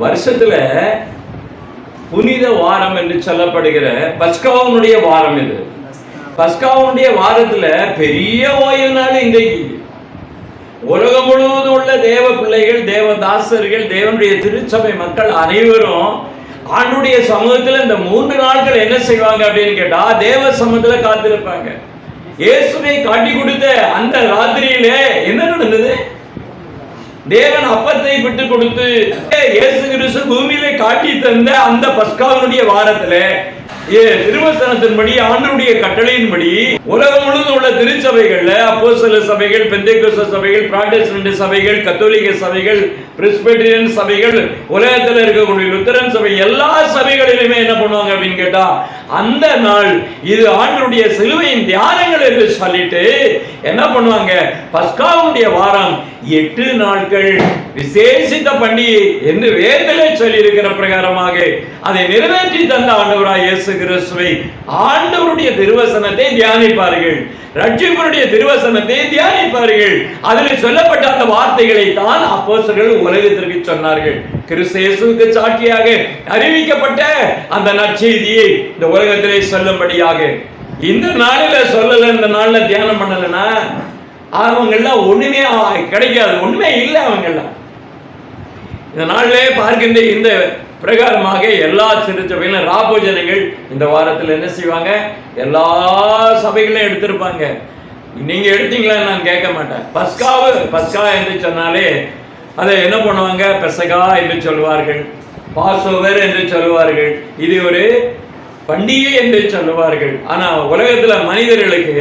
வருஷத்துல புனித வாரம் என்று சொல்லப்படுகிற பஸ்காவுடைய வாரம் இது. பஸ்காவுடைய வாரத்துல பெரிய ஓய்வு நாள் இன்றைக்கு. உலகம் முழுவதும் உள்ள தேவ பிள்ளைகள், தேவதாசர்கள், தேவனுடைய திருச்சபை மக்கள் அனைவரும் ஆண்டுடைய சமூகத்துல இந்த 3 நாட்கள் என்ன செய்வாங்க அப்படின்னு கேட்டா, தேவ சமூகத்துல காத்திருப்பாங்க. இயேசுவை காட்டி கொடுத்த அந்த ராத்திரியிலே என்ன நடந்தது? தேவன் அப்பத்தை விட்டு கொடுத்து இயேசு கிறிஸ்து பூமியிலே காட்டி தந்த அந்த பஸ்காவினுடைய வாரத்துல திருவசனத்தின்படி, ஆண்டவருடைய கட்டளையின்படி உலகம் முழுவதும் உள்ள திருச்சபைகள்ல அப்போஸ்தலர் சபைகள், பெந்தேகோஸ்தே சபைகள், புராட்டஸ்டன்ட் சபைகள், கத்தோலிக்க சபைகள், பிரெஸ்பிட்டரியன் சபைகள், உலகத்தில் இருக்கக்கூடிய லுத்தரன் சபை, எல்லா சபைகளிலுமே என்ன பண்ணுவாங்க அப்படின்னு கேட்டா, அந்த நாள் இது ஆண்டவருடைய சிலுவையின் தியானங்கள் என்று சொல்லிட்டு என்ன பண்ணுவாங்க, பஸ்காவுடைய வாரம் 8 நாட்கள் விசேஷித்த பண்டிகை என்று வேதத்திலே சொல்லி இருக்கிற பிரகாரமாக அதை நிறைவேற்றி தந்த ஆண்டவராய் இயேசு கிறிஸ்துவை, ஆண்டவருடைய திருவசனத்தை தியானிப்பார்கள், ரட்சிப்பருடைய திருவசனத்தை தியானிப்பார்கள். அதில் சொல்லப்பட்ட அந்த வார்த்தைகளை தான் அப்போஸ்தலர்கள் உலகத்திற்கு சொன்னார்கள். கிறிஸ்து இயேசுவுக்கு சாட்சியாக அறிவிக்கப்பட்ட அந்த நற்செய்தியை இந்த உலகத்திலே சொல்லும்படியாக இந்த நாளில சொல்லல, இந்த நாள்ல தியானம் பண்ணலன்னா அவங்கெல்லாம் ஒண்ணுமே கிடைக்காது, ஒண்ணுமே இல்லை. அவங்கெல்லாம் இந்த நாளிலே பார்க்கின்ற இந்த பிரகாரமாக எல்லா திருச்சபையிலும் ராபோஜனங்கள் இந்த வாரத்தில் என்ன செய்வாங்க, எல்லா சபைகளையும் எடுத்திருப்பாங்க. நீங்க எடுத்தீங்களா நான் கேட்க மாட்டேன். பஸ்கா என்று சொன்னாலே அதை என்ன பண்ணுவாங்க, பெசகா என்று சொல்லுவார்கள், பாஸ்ஓவர் என்று சொல்லுவார்கள், இது ஒரு பண்டிகை என்று சொல்லுவார்கள். ஆனா உலகத்துல மனிதர்களுக்கு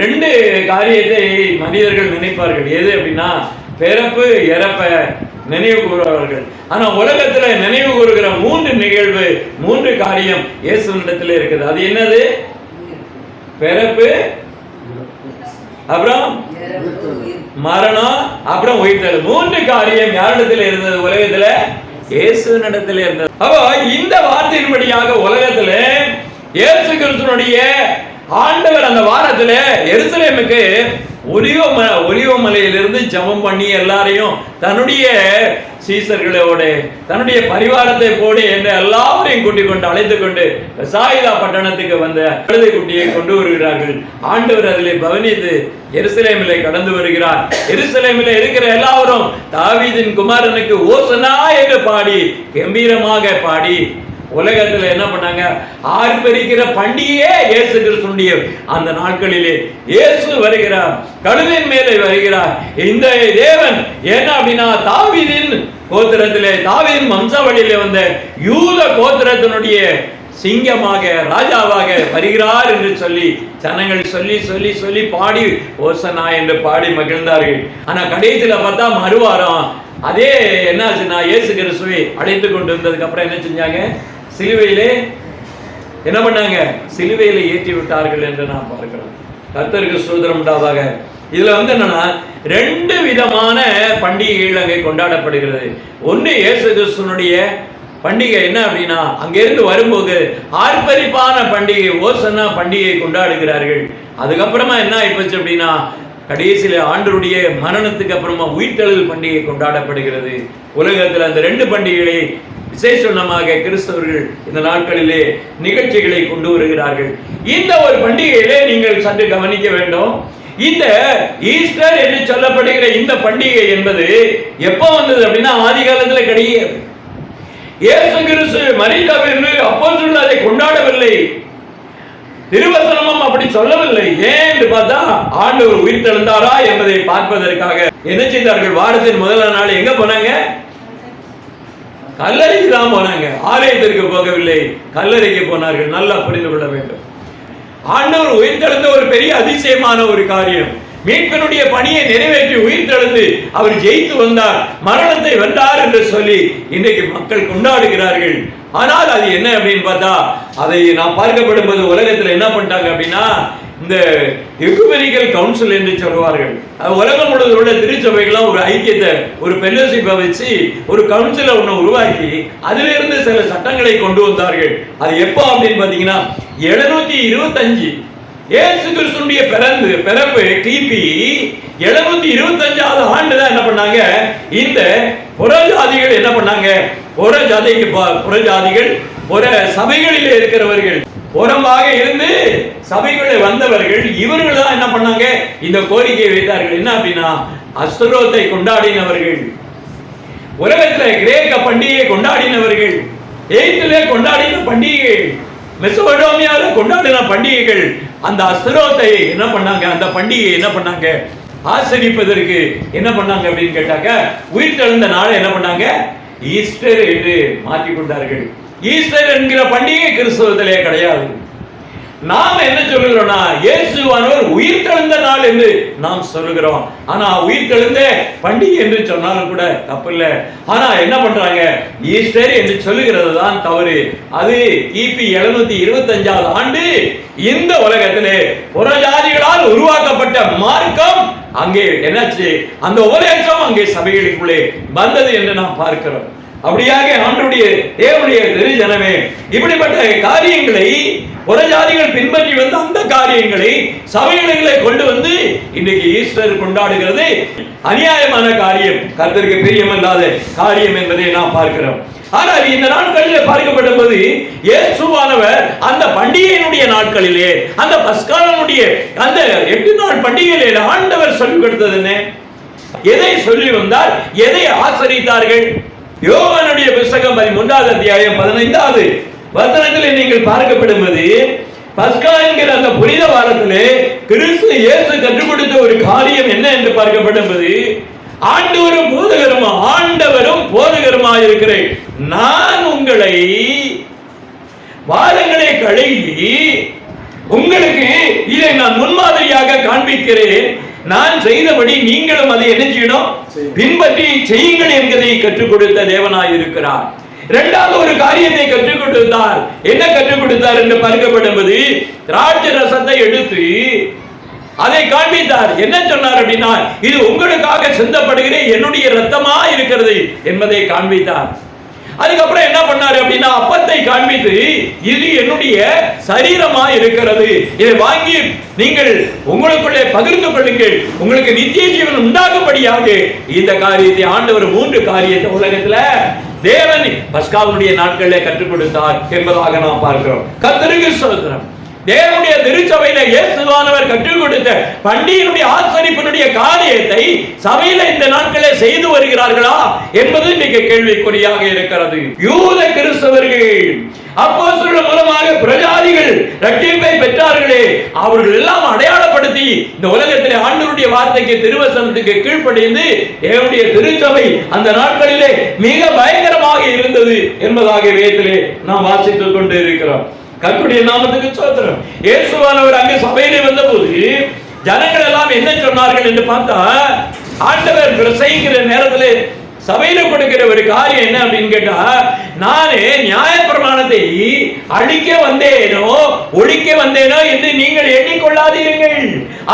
2 காரியத்தை மனிதர்கள் நினைப்பார்கள். எது அப்படின்னா, பிறப்பு இறப்ப நினைவு கூறுவார்கள். ஆனா உலகத்துல நினைவு கூறுகிற 3 நிகழ்வு, 3 காரியம் இயேசுவிடத்தில் இருக்குது. அது என்னது? பிறப்பு, அப்புறம் மரணம், அப்புறம் உயிர்த்தெழுதல். 3 காரியம் யாரிடத்தில் இருந்தது? உலகத்துல இயேசுவினிடத்தில் இருந்தது. அப்போ இந்த வார்த்தையின்படியாக உலகத்துல இயேசு கிறிஸ்துவினுடைய ஆண்டவர் அந்த வாரத்துல எருசலேமுக்கு ஒலிவ மலையிலிருந்து ஜெபம் பண்ணி எல்லாரையும் தன்னுடைய சீசர்களோட தன்னுடைய பரிவாரத்தை போடு என்று எல்லாரையும் கூட்டிக் கொண்டு அழைத்து கொண்டு பெசாயிதா பட்டணத்துக்கு வந்த கழுதை குட்டியை கொண்டு வருகிறார்கள். ஆண்டவர் அதிலே பவனித்து எருசலேமிலே கடந்து வருகிறார். எருசலேமிலே இருக்கிற எல்லாரும் தாவீதின் குமாரனுக்கு ஓசனா என்று பாடி, கம்பீரமாக பாடி உலகத்துல என்ன பண்ணாங்க, ஆர்ப்பரிக்கிற பண்டிகையே இயேசு கிறிஸ்துடைய அந்த நாட்களிலே இயேசு வருகிறார், கழுதையின் மேலே வருகிறார். இந்த தேவன் என்ன அப்படின்னா, தாவீதின் கோத்திரத்திலே, தாவீதின் வம்சாவளியிலே வந்த யூத கோத்திரத்தினுடைய சிங்கமாக, ராஜாவாக வருகிறார் என்று சொல்லி ஜனங்கள் சொல்லி சொல்லி சொல்லி பாடி ஓசனா என்று பாடி மகிழ்ந்தார்கள். ஆனா கடைசியில பார்த்தா மறுவாரம் அதே என்னாச்சுன்னா, இயேசு கிறிஸ்துவை அழைத்து கொண்டு வந்ததுக்கு அப்புறம் என்ன செஞ்சாங்க, சிலுவையிலே என்ன பண்ணாங்க, சிலுவையிலே ஏற்றி விட்டார்கள் என்று நாம் பார்க்கிறோம். கர்த்தருக்கு ஸ்தோத்திரம் உண்டாவதாக. இதுல என்னன்னா 2 விதமான பண்டிகைகள் அங்கே கொண்டாடப்படுகிறது. ஒன்று இயேசு கிறிஸ்துவினுடைய பண்டிகை என்ன அப்படின்னா, அங்கிருந்து வரும்போது ஆர்ப்பரிப்பான பண்டிகை, ஓசன்னா பண்டிகை கொண்டாடுகிறார்கள். அதுக்கப்புறமா என்ன ஆயிப்போச்சு அப்படின்னா, கடைசியில ஆண்டவருடைய மரணத்துக்கு அப்புறமா உயிர்த்தெழுதல் பண்டிகை கொண்டாடப்படுகிறது. உலகத்தில் அந்த 2 பண்டிகைகளை விசேஷமாக கிறிஸ்தவர்கள் இந்த நாட்களிலே நிகழ்ச்சிகளை கொண்டு வருகிறார்கள். இந்த ஒரு பண்டிகையிலே நீங்கள் சற்று கவனிக்க வேண்டும். இந்த ஈஸ்டர் என்று சொல்லப்படுகிற இந்த பண்டிகை என்பது எப்போ வந்தது அப்படின்னா, ஆதி காலத்தில் கிடையாது. இயேசு கிறிஸ்து மரித்தார் என்று அப்போஸ்தலர்கள் அதை கொண்டாடவில்லை, திருவசனமும் அப்படி சொல்லவில்லை. ஏன் என்று பார்த்தா, ஆண்டவர் உயிர்த்தெழுந்தாரா என்பதை பார்ப்பதற்காக என்ன செய்தார்கள், வாரத்தின் முதல் நாள் எங்க போனாங்க, கல்லறைக்கு தான் போனாங்க, ஆலயத்திற்கு போகவில்லை, கல்லறைக்கு போனார்கள். நல்லா புரிந்து கொள்ள வேண்டும். ஆண்டவர் உயிர்த்தெழுந்த ஒரு பெரிய அதிசயமான ஒரு காரியம். மீட்பினுடைய பணியை நிறைவேற்றி உயிர்த்தெழுந்து அவர் ஜெயித்து வந்தார், மரணத்தை வென்றார் என்று சொல்லி இன்றைக்கு மக்கள் கொண்டாடுகிறார்கள். ஆனால் அது என்ன அப்படின்னு பார்த்தா, அதை நாம் பார்க்கப்படும் போது உலகத்தில் என்ன பண்ணிட்டாங்க அப்படின்னா, இந்த எகுமெனிக்கல் கவுன்சில் என்று சொல்வார்கள். உலகம் முழுவதும் உள்ள திருச்சபைகள்லாம் ஒரு ஐக்கியத்தை, ஒரு ஃபெல்லோஷிப்பை வச்சு ஒரு கவுன்சிலை ஒன்று உருவாக்கி அதிலிருந்து சில சட்டங்களை கொண்டு வந்தார்கள். அது எப்போ அப்படின்னு பார்த்தீங்கன்னா 725 இயேசு கிறிஸ்துவினுடைய பிறப்பு கிபி 725வது ஆண்டு தான் என்ன பண்ணாங்க, இந்த புறஜாதிகள் என்ன பண்ணாங்க? புறஜாதிகள் புற சபைகளில் இருக்கிறவர்கள், புறமாக இருந்து சபைகளில் வந்தவர்கள், இவர்கள் தான் என்ன பண்ணாங்க? இந்த கோரிக்கையை வைத்தார்கள். என்ன அப்படின்னா, அஸ்தரோத்தை கொண்டாடினவர்கள், உலகத்தில் கிரேக்க பண்டிகையை கொண்டாடினவர்கள், எகிப்திலே கொண்டாடின பண்டிகைகள், மெசோடோமியாவில் கொண்டாடின பண்டிகைகள், அந்த அஸ்தரோத்தை என்ன பண்ணாங்க? அந்த பண்டிகையை என்ன பண்ணாங்க? ஆசரிப்பதற்கு என்ன பண்ணாங்க அப்படின்னு கேட்டாக்க, உயிர்த்தெழுந்த நாளை என்ன பண்ணாங்க? ஈஸ்டர் என்று மாற்றிக் கொண்டார்கள். ஈஸ்டர் என்கிற பண்டிகை கிறிஸ்தவத்திலே கிடையாது. நாம் என்ன சொல்லுகிறோம்னா, இயேசுவானவர் உயிர்த்தெழுந்த நாள் என்று நாம் சொல்லுகிறோம். ஆனா உயிர்த்தெழுந்த பண்டிகை என்று சொன்னாலும் கூட தப்பு இல்லை. ஆனா என்ன பண்றாங்க? ஈஸ்டர் என்று சொல்லுகிறது தான் தவறு. அது கிபி 725 ஆண்டு இந்த உலகத்திலே புறஜாதிகளால் உருவாக்கப்பட்ட மார்க்கம் அங்கே என்னாச்சு? அந்த உபதேசம் அங்கே சபைகளுக்குள்ளே வந்தது என்று நாம் பார்க்கிறோம். அப்படியாக ஆண்டவருடைய தேவனுடைய ஜனமே, இப்படிப்பட்ட காரியங்களை புறஜாதிகள் பின்பற்றி வந்து அந்த காரியங்களை சபைகளை கொண்டு வந்து இன்றைக்கு ஈஸ்டர் கொண்டாடுகிறது அநியாயமான காரியம், கர்த்தருக்கு பிரியமில்லாத காரியம் என்பதை நாம் பார்க்கிறோம். ஆனால் இந்த நாட்களில் பார்க்கப்படும் போது இயேசுவானவர் அந்த பண்டிகையினுடைய நாட்களிலே, அந்த பஸ்காவினுடைய அந்த 8 நாள் பண்டிகையிலே ஆண்டவர் சொல்லிக் கொடுத்தது என்ன? எதை சொல்லி வந்தார்? எதை ஆசரித்தார்கள்? யோவானுடைய புத்தகம் 13வது அத்தியாயம் 15வது வசனத்தில் நீங்கள் பார்க்கப்படுவது, பஸ்கா என்கிற அந்த புனித வாரத்திலே கிறிஸ்து இயேசு கற்றுக் கொடுத்த ஒரு காரியம் என்ன என்று பார்க்கப்படுவது, ஆண்டவரும் போதகருமா இருக்கிறேன் நான் உங்களை வாரங்களை கழுவி உங்களுக்கு இதை நான் முன்மாதிரியாக காண்பிக்கிறேன். நான் செய்தபடி நீங்களும் அதை என்ன செய்யணும்? பின்பற்றி செய்யுங்கள் என்பதை கற்றுக் கொடுத்த தேவனாய் இருக்கிறார். இரண்டாவது ஒரு காரியத்தை கற்றுக் கொடுத்தார். என்ன கற்றுக் கொடுத்தார் என்று பார்க்கப்படும்போது, திராட்சை ரசத்தை எடுத்து அதை காண்பித்தார். என்ன சொன்னார் அப்படின்னா, இது உங்களுக்காக சிந்தப்படுகிற என்னுடைய ரத்தமா இருக்கிறது என்பதை காண்பித்தார். அதுக்கப்புறம் என்ன பண்ணாரு அப்படின்னா, அப்பத்தை காண்பித்து இது என்னுடைய சரீரமா இருக்கிறது, இதை வாங்கி நீங்கள் உங்களுக்குள்ளே பகிர்ந்து கொள்ளுங்கள், உங்களுக்கு நித்திய ஜீவன் உண்டாகும்படியாக இந்த காரியத்தை ஆண்டவர் 3 காரியத்தை உலகத்துல தேவன் பஸ்காவுடைய நாட்களில் கற்றுக் கொடுத்தார் என்பதாக நாம் பார்க்கிறோம். கர்த்தருக்கு ஸ்தோத்திரம். தேவனுடைய திருச்சபையில இயேசுவானவர் கற்றுக் கொடுத்த பண்டிகையினுடைய ஆசரிப்பினுடைய காரியத்தை சபையில இந்த நாட்களே செய்து வருகிறார்களா என்பது இன்னைக்கு கேள்விக்குறியாக இருக்கிறது. யூத கிறிஸ்தவர்கள் அப்போஸ்தலர்கள் மூலமாக பிரஜாதிகள் ரட்சிப்பை பெற்றார்களே, அவர்கள் எல்லாம் அடையாளப்படுத்தி இந்த உலகத்திலே ஆண்டவருடைய வார்த்தைக்கு திருவசனத்துக்கு கீழ்ப்படிந்து தேவனுடைய திருச்சபை அந்த நாட்களிலே மிக பயங்கரமாக இருந்தது என்பதாக வேதத்திலே நாம் வாசித்துக் கொண்டு இருக்கிறோம். கர்த்தருடைய நாமத்துக்கு ஸ்தோத்திரம். இயேசுவானவர் அங்கே சபையிலே வந்தபோது ஜனங்கள் எல்லாம் என்ன சொன்னார்கள் என்று பார்த்தா, ஆண்டவர் பிரசங்கிக்கிற நேரத்திலே சபையில கொடுக்கிற ஒரு காரியம் என்ன அப்படின்னு கேட்டா, நானே நியாயப்பிரமாணத்தை அழிக்க வந்தேனோ ஒழிக்க வந்தேனோ என்று நீங்கள் எண்ணிக்கொள்ளாதீர்கள்,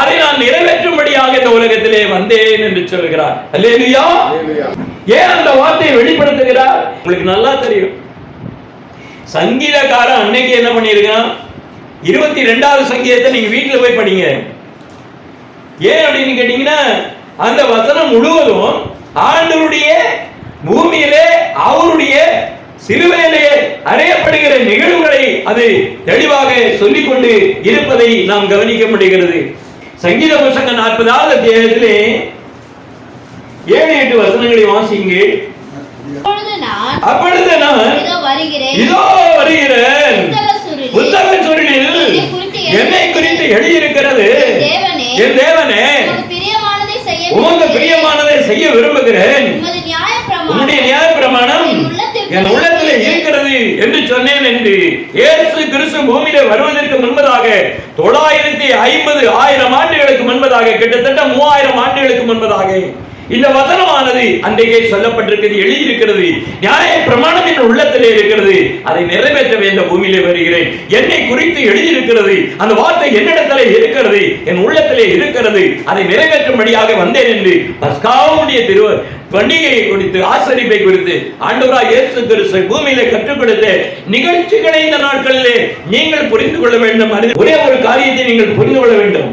அதை நான் நிறைவேற்றும்படியாக இந்த உலகத்திலே வந்தேன் என்று சொல்கிறார். அல்லேலூயா. ஏன் அந்த வார்த்தையை வெளிப்படுத்துகிறார்? உங்களுக்கு நல்லா தெரியும். சங்கீதக்காரன் அன்னைக்கு என்ன பண்ணியிருக்கான்? 22வது சங்கீதத்தை நீங்க வீட்டில் போய் படிங்க. ஏன் அப்படின்னு கேட்டீங்கன்னா, அந்த வசனம் முழுவதும் ஆண்டவருடைய பூமியிலே அவருடைய சிலுவையிலே அறையப்படுகிற நிகழ்வுகளை அது தெளிவாக சொல்லிக் கொண்டு இருப்பதை நாம் கவனிக்க முடிகிறது. சங்கீத புத்தகம் 40வது அத்தியாயத்திலே 7-8 வசனங்களை வாசிங்க. அப்பொழுது நான் இதோ வருகிறேன், புத்தக சுருளில் என்னை குறித்து எழுதியிருக்கிறது, என் தேவனே உமக்கு பிரியமானதை செய்ய விரும்புகிறேன், உம்முடைய நியாயப்பிரமாணம் என் உள்ளத்திலே இருக்கிறது என்று சொன்னேன் என்று இயேசு கிறிஸ்து பூமியிலே வருவதற்கு முன்பதாக 950 ஆண்டுகளுக்கு முன்பதாக, கிட்டத்தட்ட 3000 ஆண்டுகளுக்கு முன்பதாக இந்த வசனமானது அன்றைக்கே சொல்லப்பட்டிருக்கிறது, எழுதியிருக்கிறது. நியாய பிரமாணம் என் உள்ளத்திலே இருக்கிறது, அதை நிறைவேற்ற இந்த பூமியிலே வருகிறேன். என்னை குறித்து எழுதியிருக்கிறது, அந்த வார்த்தை என்னிடத்திலே இருக்கிறது, என் உள்ளத்திலே இருக்கிறது, அதை நிறைவேற்றும்படியாக வந்தேன் என்று பஸ்காவுடைய பண்டிகையை குறித்து, ஆசரிப்பை குறித்து ஆண்டவராகிய இயேசு கிறிஸ்து பூமியிலே கற்றுக் கொடுத்த நிகழ்ச்சிகளை இந்த நாட்களிலே நீங்கள் புரிந்து கொள்ள வேண்டும். ஒரே ஒரு காரியத்தை நீங்கள் புரிந்து கொள்ள வேண்டும்.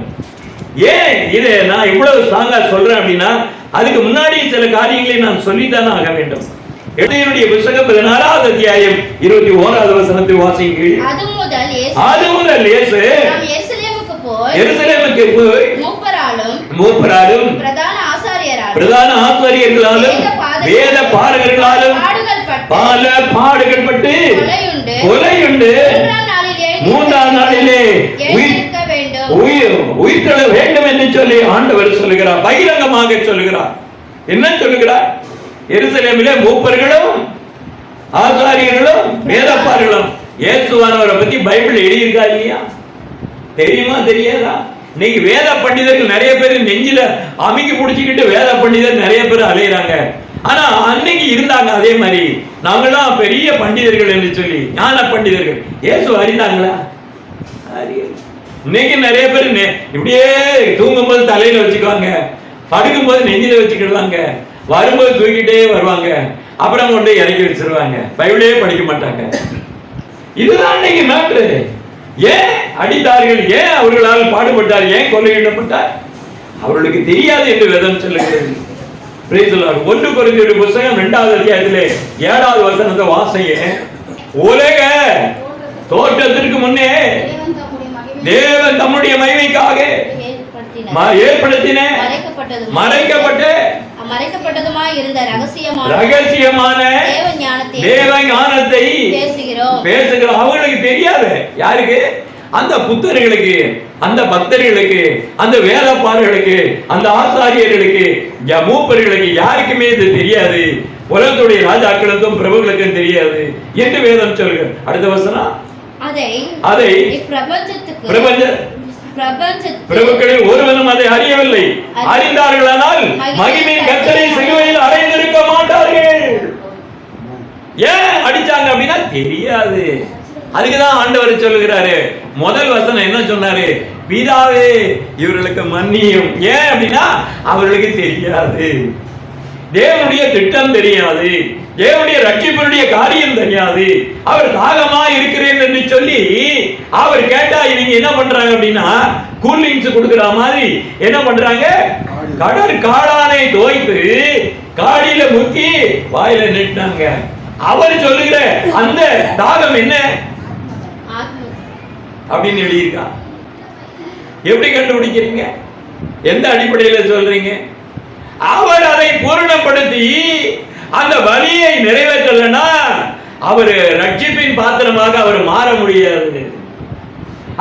ஏன் இதை நான் இவ்வளவு ஸ்ட்ராங்கா சொல்றேன் அப்படின்னா, அதுக்கு முன்னாடி சில காரியங்களை நான் சொல்லித்தான் ஆக வேண்டும். எபிரேயருடைய புத்தகம் 16வது அத்தியாயம் 21வது வசனத்தை வாசியுங்கள். அது முதல் இயேசு எருசலேமுக்கு போய் மூப்பராலும் பிரதான ஆசாரியர்களாலும் வேத பாரகர்களாலும் பல பாடுகள் பட்டு கொலையுண்டு 3ஆம் நாளிலே உயிர்த்தெழ வேண்டும் என்று சொல்லி ஆண்டவர் சொல்லுகிறார். பகிரங்கமாக சொல்லுகிறார். என்ன சொல்லுகிறார்? எருசலேமிலே மூப்பர்களும் ஆசாரியர்களும் வேதப்பாரர்களும். இயேசுவானவரை பத்தி பைபிள் எழுதியிருக்கா இல்லையா? தெரியுமா தெரியாதா? இன்னைக்கு வேத பண்டிதர்கள் நிறைய பேர் நெஞ்சில அமுக்கி பிடிச்சிக்கிட்டு வேத பண்டிதர் நிறைய பேர் அலையிறாங்க. ஆனா அன்னைக்கு இருந்தாங்க அதே மாதிரி. நாங்களாம் பெரிய பண்டிதர்கள் என்று சொல்லி ஞான பண்டிதர்கள். இயேசு அறிந்தாங்களா? இன்னைக்கு நிறைய பேர் இப்படியே தூங்கும் போது தலையில வச்சுக்குவாங்க, படுக்கும் போது நெஞ்சில வச்சுக்கிடுவாங்க, வரும்போது தூக்கிட்டே வருவாங்க, அப்புறம் கொண்டு இறக்கி வச்சிருவாங்க, பைபிளே படிக்க மாட்டாங்க. இதுதான் இன்னைக்கு மேட்ரு. ஏன் அடித்தார்கள்? ஏன் அவர்களால் பாடுபட்டார்? ஏன் கொள்ளையிடப்பட்டார்? அவர்களுக்கு தெரியாது என்று வேதம் சொல்லுகிறது. 1 கொரிந்தியர் புத்தகம் 2வது அத்தியாயத்திலே 7வது வசனத்தை வாசிங்க. உலக தோற்றத்திற்கு முன்னே தேவன் தம்முடைய மகிமைக்காக ஏற்படுத்தின மறைக்கப்பட்டதுமாய் இருந்த ரகசியமான தேவ ஞானத்தை பேசுகிறோம். அவங்களுக்கு தெரியாது. யாருக்கு? அந்த புத்தர்களுக்கு, அந்த பக்தர்களுக்கு, அந்த வேதப்பாரர்களுக்கு, அந்த ஆசாரியர்களுக்கு, மூப்பர்களுக்கு யாருக்குமே இது தெரியாது. உலகத்துடைய ராஜாக்களுக்கும் பிரபுக்களுக்கும் தெரியாது என்று வேதம் சொல்லுங்க. அடுத்த வசனம், அதை பிரபுக்களில் ஒருவனும் அதை அறியவில்லை. அறிந்தார்களானால் மகிமையின் கர்த்தரை சிலுவையில் அறைந்திருக்க மாட்டார்கள். ஏன் அடிச்சாங்க அப்படின்னா தெரியாது. அதுக்குதான் ஆண்டவர் சொல்லுகிறாரு. முதல் வசனம் என்ன சொன்னாரு? பிதாவே இவர்களுக்கு மன்னியும். ஏன் அப்படின்னா அவர்களுக்கு தெரியாது. தேவனுடைய திட்டம் தெரியாது, தேவனுடைய ரட்சிப்பினுடைய காரியம் தெரியாது. அவர் தாகமா இருக்கிறேன் என்று சொல்லி அவர் கேட்டா இவங்க என்ன பண்றாங்க அப்படின்னா கூலிங்ஸ் கொடுக்கிற மாதிரி என்ன பண்றாங்க? காளானை தோய்த்து காடியில முக்கி வாயில நிட்டாங்க. அவர் சொல்லுகிற அந்த தாகம் என்ன அப்படின்னு எழுதியிருக்கா. எப்படி கண்டுபிடிக்கிறீங்க? எந்த அடிப்படையில சொல்றீங்க? அவர் அதை பூரணப்படுத்தி அந்த வலியை நிறைவேற்றலன்னா அவர் ரட்சிப்பின் பாத்திரமாக அவர் மாற முடியாது.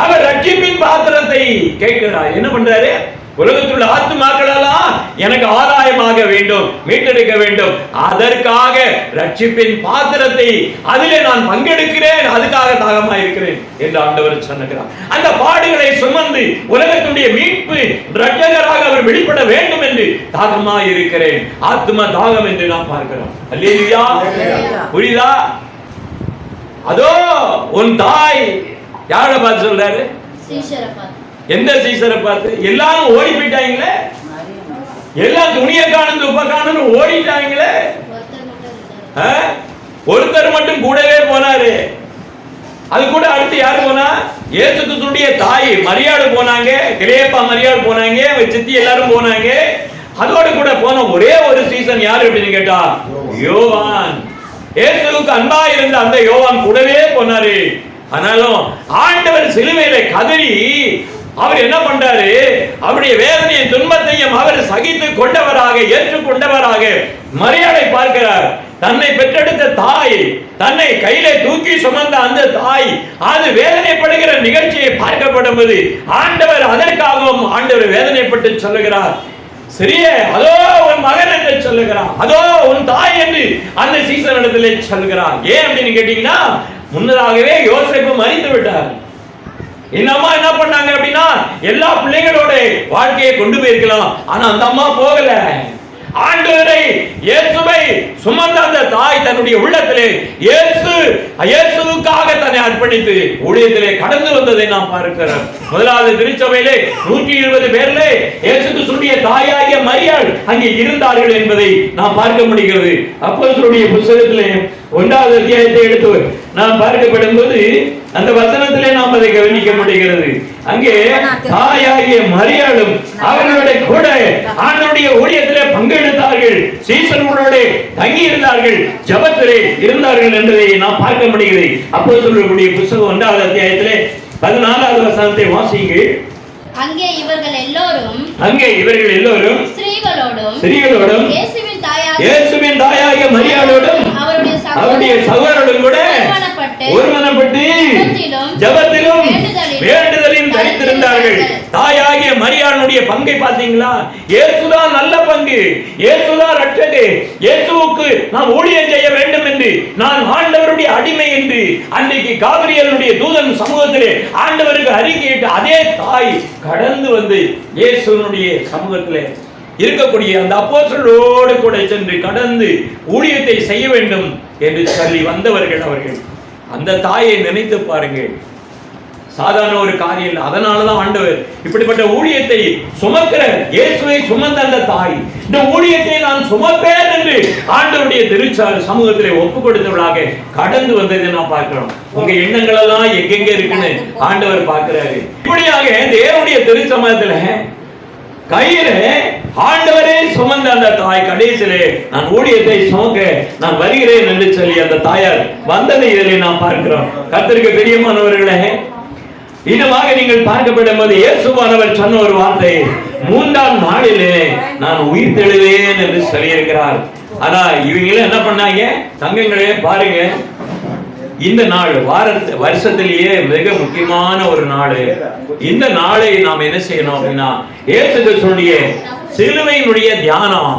அவர் ரட்சிப்பின் பாத்திரத்தை கேட்கிறார். என்ன பண்றாரு? உலகத்துள்ள ஆத்துமாக்களெல்லாம் எனக்கு ஆதாயமாக வேண்டும், மீட்டெடுக்க வேண்டும், அதற்காக ரட்சிப்பின் பாத்திரத்தை அதிலே நான் பங்கெடுக்கிறேன், அதுக்காக தாகமாக இருக்கிறேன் என்று ஆண்டவர் சொன்னார். அந்த பாடுகளை சுமந்து உலகத்துடைய மீட்பு ரட்சகராக அவர் வெளிப்பட வேண்டும் என்று தாகமாக இருக்கிறேன். ஆத்தும தாகம் என்று நாம் பார்க்கிறோம். அல்லேலூயா. புரியுதா? அதோ உன் தாய் யாரை பார்த்து சொல்றாரு? எந்த சீசரை பார்த்து? எல்லாரும் ஓடி போயிட்டாங்களே, எல்லாம் துணியை காணும் துப்ப காணும் ஓடிட்டாங்களே. ஒருத்தர் மட்டும் கூடவே போனாரு. அது கூட அடுத்து யாரு போனா? இயேசு கிறிஸ்துவுடைய தாய் மரியாள் போனாங்க, கிலேப்பா மரியாள் போனாங்க, சித்தி எல்லாரும் போனாங்க. அதோடு கூட போன ஒரே ஒரு சீசன் யாரு அப்படின்னு கேட்டா யோவான். இயேசுவுக்கு அன்பா இருந்த அந்த யோவான் கூடவே போனாரு. ஆனாலும் ஆண்டவர் சிலுவையில கதறி அவர் என்ன பண்றாரு? அவருடைய வேதனையை துன்பத்தையும் அவர் சகித்து கொண்டவராக ஏற்றுக்கொண்டவராக மரியாதை பார்க்கிறார். தன்னை பெற்றெடுத்த தாய், தன்னை கையில தூக்கி சுமந்த அந்த தாய் அது வேதனைப்படுகிற நிகழ்ச்சியை பார்க்கப்படும் போது ஆண்டவர் அதற்காகவும் ஆண்டவர் வேதனைப்பட்டு சொல்லுகிறார். சரியே, அதோ உன் மகன் என்று சொல்லுகிறார், அதோ உன் தாய் என்று அந்த சீசனிடத்திலே சொல்லுகிறார். ஏன் அப்படின்னு கேட்டீங்கன்னா முன்னதாகவே யோசேப்பு மரித்து விட்டார். இந்த அம்மா என்ன பண்ணாங்க அப்படின்னா எல்லா பிள்ளைகளோட வாழ்க்கையை கொண்டு போயிருக்கலாம். ஆனா அந்த அம்மா போகல. ஆண்டவரை இயேசுவை சுமந்த அந்த தாய் தன்னுடைய உள்ளத்திலே இயேசுவுக்காக தன்னை அர்ப்பணித்து ஊழியத்திலே கடந்து வந்ததை நாம் பார்க்கிறோம். முதலாவது திருச்சபையிலே 120 பேர்ல இயேசு கிறிஸ்துவின் தாயாகிய மரியாள் அங்கே இருந்தார்கள் என்பதை நாம் பார்க்க முடிகிறது. அப்போஸ்தலருடைய புத்தகத்திலே 1வது அத்தியாயத்தை எடுத்து நாம் பார்க்கப்படும் போது அந்த வசனத்திலே நாம் அதை கவனிக்க முடிகிறது. அங்கே தாயாகிய மரியாளும் அவர்களுடைய கூட ஆண்டவருடைய ஊழியத்திலே பங்கெடுத்தார்கள், சீசர்களோடு தங்கி இருந்தார்கள், ஜெபத்திலே இருந்தார்கள் என்பதை நாம் பார்க்க முடிகிறது. அப்போஸ்தலர்களுடைய புத்தகம் 1வது அத்தியாயத்திலே 14வது வசனத்தை வாசியுங்கள். அங்கே இவர்கள் எல்லோரும் ஸ்திரீகளோடும் இயேசுவின் தாயாகிய மரியாளோடும் அவருடைய சகோதரரோடும் கூட ஒருமனப்பட்டு ஜெபத்திலும் வேண்டுதலிலும் தரித்திருந்தார்கள். தாயாகிய மரியாளுடைய பங்கை பார்த்தீங்களா? இயேசுதான் நல்ல பங்கு, இயேசுதான் ரட்சகர், இயேசுவுக்கு நாம் ஊழியம் செய்ய வேண்டும் என்று, நான் ஆண்டவருடைய அடிமை என்று அன்றைக்கு காபிரியலுடைய தூதன் சமூகத்திலே ஆண்டவருக்கு அறிக்கையிட்டு அதே தாய் கடந்து வந்து இயேசுனுடைய சமூகத்திலே இருக்கக்கூடிய அந்த அப்போஸ்தலரோடு கூட சென்று கடந்து ஊழியத்தை செய்ய வேண்டும் என்று சொல்லி வந்தவர்கள் அவர்கள். அந்த தாயை நினைத்து பாருங்கள், சாதாரண ஒரு காரியம் இல்லை. அதனாலதான் ஆண்டவர் இப்படிப்பட்ட ஊழியத்தை சுமக்கிற இயேசுவை சுமந்த அந்த தாய் இந்த ஊழியத்தை நான் சுமப்பேன் என்று ஆண்டவருடைய திருச்சாறு சமூகத்திலே ஒப்பு கொடுத்தவர்களாக கடந்து வந்ததை நான் பார்க்கிறோம். உங்க எண்ணங்கள் எல்லாம் எங்கெங்க இருக்குன்னு ஆண்டவர் பார்க்கிறாரு. இப்படியாக தேவனுடைய திருச்சமயத்துல கையில ஆண்டவரே சுமந்த அந்த தாய் கடைசியிலே நான் ஊழியத்தை சுமக்க நான் வருகிறேன் என்று சொல்லி அந்த தாயார் வந்ததை இதிலே நாம் பார்க்கிறோம். கர்த்தருக்கு பிரியமானவர்களே, இதுவாக நீங்கள் பார்க்கப்படும் போது இயேசுவானவர் சொன்ன ஒரு வார்த்தை, 3ஆம் நாளிலே நான் உயிர் தெழுவேன் என்று சொல்லியிருக்கிறார். ஆனா இவங்க என்ன பண்ணாங்க? தங்கங்களே பாருங்க, இந்த நாள் வருஷத்திலேயே மிக முக்கியமான ஒரு நாள். இந்த நாளை நாம் என்ன செய்யணும் அப்படின்னா, இயேசு கிறிஸ்துவினுடைய சிலுவையினுடைய தியானம்,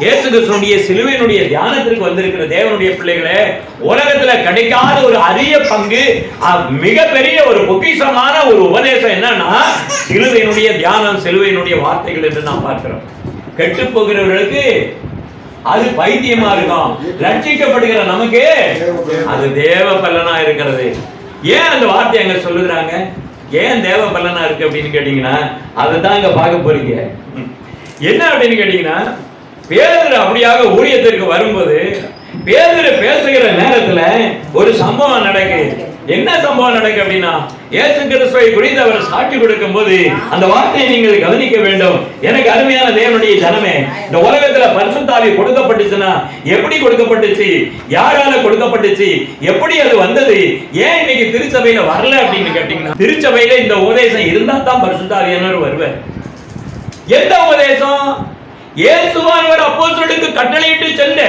இயேசு கிறிஸ்துவினுடைய சிலுவையினுடைய தியானத்திற்கு வந்திருக்கிற தேவனுடைய பிள்ளைகளே, உலகத்துல கிடைக்காத ஒரு அரிய பங்கு, மிகப்பெரிய ஒரு பொக்கிஷமான ஒரு உபதேசம் என்னன்னா சிலுவையினுடைய தியானம், சிலுவையினுடைய வார்த்தைகள் என்று நாம் பார்க்கிறோம். கெட்டு போகிறவர்களுக்கு அது பைத்தியமா இருக்கும், ரட்சிக்கப்படுகிற நமக்கு அது தேவ பலனா இருக்கிறது. ஏன் அந்த வார்த்தை அங்க சொல்லுகிறாங்க? ஏன் தேவ பலனா இருக்கு அப்படின்னு கேட்டீங்கன்னா, அதுதான் இங்க பார்க்க போறீங்க. என்ன அப்படின்னு கேட்டீங்கன்னா, பேதுரு அப்படியாக ஊழியத்திற்கு வரும்போது பேதுரு பேசுகிற நேரத்துல ஒரு சம்பவம் நடக்குது. என்ன சம்பவம் நடக்கு அப்படின்னா, இயேசு கிறிஸ்துவை குறித்து அவர் சாட்சி கொடுக்கும் போது அந்த வார்த்தையை நீங்கள் கவனிக்க வேண்டும். எனக்கு அருமையான தேவனுடைய ஜனமே, இந்த உலகத்துல பரிசுத்த ஆவி கொடுக்கப்பட்டுச்சுன்னா எப்படி கொடுக்கப்பட்டுச்சு, யாரால கொடுக்கப்பட்டுச்சு, எப்படி அது வந்தது, ஏன் இன்னைக்கு திருச்சபையில வரல அப்படின்னு கேட்டீங்கன்னா, திருச்சபையில இந்த உபதேசம் இருந்தா தான் பரிசுத்த ஆவியானவர் வருவார். எந்த உபதேசம்? இயேசுவானவர் அப்போஸ்தலருக்கு கட்டளையிட்டு சென்ற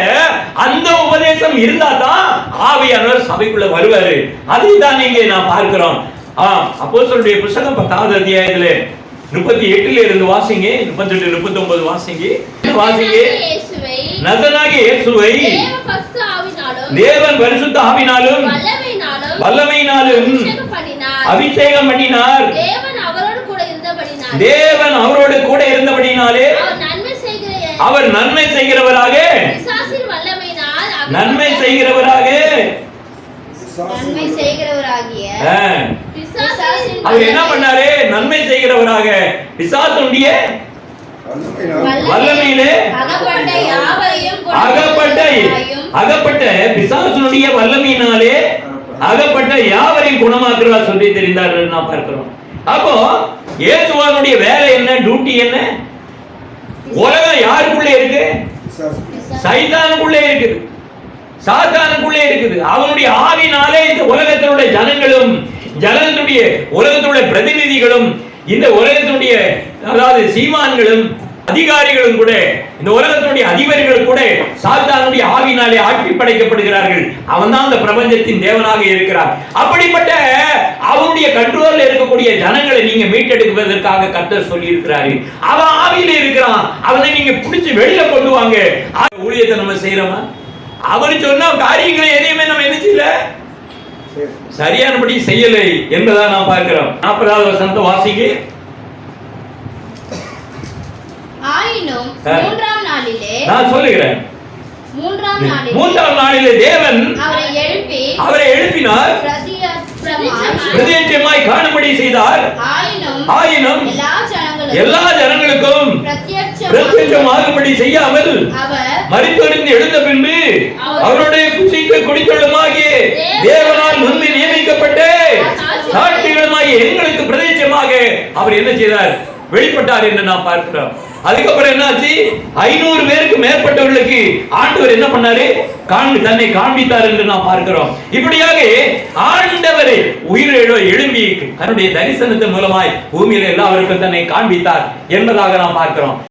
அந்த உபதேசம் இருந்தா தான் ஆவியானவர் சபைக்குள்ள வருவாரு. அதுதான் இங்கே நாம் பார்க்கிறோம். அப்போஸ்தலருடைய புத்தகம் 10வது அத்தியாயத்திலே 38 இருந்து வாசிங்க, 38 39 வாசிங்க. நசராகிய இயேசுவை தேவன் பரிசுத்த ஆவியினாலும் வல்லமையினாலும் அபிஷேகம் பண்ணினார். தேவன் அவரோடு கூட இருந்தபடினாலே அவர் நன்மை செய்கிறவராக அவர் என்ன பண்ணாரு? நன்மை செய்கிறவராக பிசாசுடைய வல்லமையிலே அகப்பட்ட பிசாசுடைய வல்லமையினாலே அகப்பட்ட யாவரையும் குணமாக்குறதா சொல்லி தெரிந்தார் நான் பார்க்கிறோம். அப்போ இயேசுவானுடைய வேலை என்ன, டியூட்டி என்ன? உலகம் யாருக்குள்ளே இருக்கு? சைத்தானுக்குள்ளே இருக்குது, சாத்தானுக்குள்ளே இருக்குது. அவனுடைய ஆவினாலே இந்த உலகத்தினுடைய ஜனங்களும் ஜனங்களுடைய உலகத்தினுடைய பிரதிநிதிகளும் இந்த உலகத்தினுடைய அதாவது சீமான்களும் அதிகாரிகளும் கூட இந்த உலகத்தினுடைய அதிபர்கள் கூட சாத்தானுடைய ஆவினாலே ஆட்சி படைக்கப்படுகிறார்கள். அவன் தான் அந்த பிரபஞ்சத்தின் தேவனாக இருக்கிறார். அப்படிப்பட்ட அவனுடைய கண்ட்ரோல்ல இருக்கக்கூடிய ஜனங்களை நீங்க மீட்டெடுப்பதற்காக கர்த்தர் சொல்லி இருக்கிறாரு. அவன் ஆவியில இருக்கிறான், அவனை நீங்க பிடிச்சு வெளியில கொண்டு வாங்க. ஊழியத்தை நம்ம செய்யறோமா? அவர் சொன்ன காரியங்களை எதையுமே நம்ம என்ன செய்யல, சரியானபடி செய்யலை என்பதை நாம் பார்க்கிறோம். 40வது வசனத்தை வாசிங்க. ஆயினும் மூன்றாம் நாளிலே நான் சொல்லுகிறேன், மூன்றாம் நாளிலே தேவன் அவரை எழுப்பினார், பிரத்யட்சமாய் காணும்படி செய்தார். ஆயினும் எல்லா ஜனங்களுக்கும் பிரத்யட்சமாகும்படி செய்யாமல் அவர் மரித்தொழிந்து எழுந்த பின்பு அவருடைய புசிக்க குடித்தொள்ளுமாகிய தேவனால் முன்பு நியமிக்கப்பட்ட சாட்சிகளுமாகிய எங்களுக்கு பிரதேசமாக அவர் என்ன செய்தார்? வெளிப்பட்டார் என்று நாம் பார்க்கிறோம். அதுக்கப்புறம் என்னாச்சு? 500 பேருக்கு மேற்பட்டவர்களுக்கு ஆண்டவர் என்ன பண்ணாரு? தன்னை காண்பித்தார் என்று நாம் பார்க்கிறோம். இப்படியாக ஆண்டவரை எழும்பி தன்னுடைய தரிசனத்தின் மூலமாய் பூமியில எல்லாருக்கும் தன்னை காண்பித்தார் என்பதாக நாம் பார்க்கிறோம்.